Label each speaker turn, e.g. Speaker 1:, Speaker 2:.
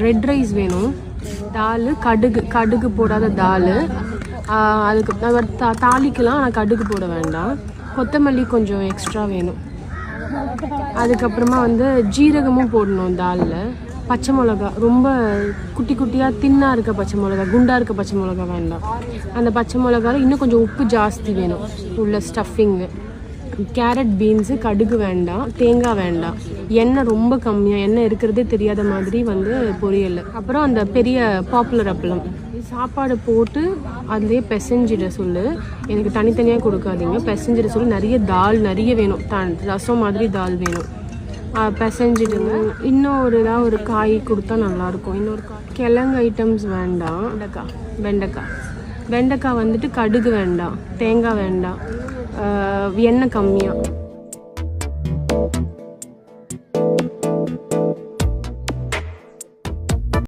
Speaker 1: Red rice வேணும், தால், கடுகு போடாத தால், அதுக்கு தாளிக்கலாம், ஆனால் கடுகு போட வேண்டாம், கொத்தமல்லி கொஞ்சம் எக்ஸ்ட்ரா வேணும், அதுக்கப்புறமா ஜீரகமும் போடணும் தாலில், பச்சை மிளகா ரொம்ப குட்டி குட்டியாக தின்னாக இருக்க பச்சை மிளகா, குண்டாக இருக்க பச்சை மிளகா வேண்டாம், அந்த பச்சை மிளகாவில் இன்னும் கொஞ்சம் உப்பு ஜாஸ்தி வேணும் உள்ள ஸ்டஃபிங்கு, கேரட், பீன்ஸு, கடுகு வேண்டாம், தேங்காய் வேண்டாம், எண்ணெய் ரொம்ப கம்மியாக, எண்ணெய் இருக்கிறதே தெரியாத மாதிரி பொரியல். அப்புறம் அந்த பெரிய பாப்புலர் அப்பளம். சாப்பாடு போட்டு அதுலேயே பிசைஞ்சிட சொல்லு, எனக்கு தனித்தனியாக கொடுக்காதீங்க, பிசைஞ்சிட சொல்லி நிறைய வேணும், ரசம் மாதிரி தால் வேணும், பிசைஞ்சிடுங்க. இன்னும் ஒரு காய் கொடுத்தா நல்லாயிருக்கும், இன்னொரு கிழங்கு ஐட்டம்ஸ் வேண்டாம், வெண்டைக்காய் கடுகு வேண்டாம், தேங்காய் வேண்டாம், எண்ணெய் கம்மியாக.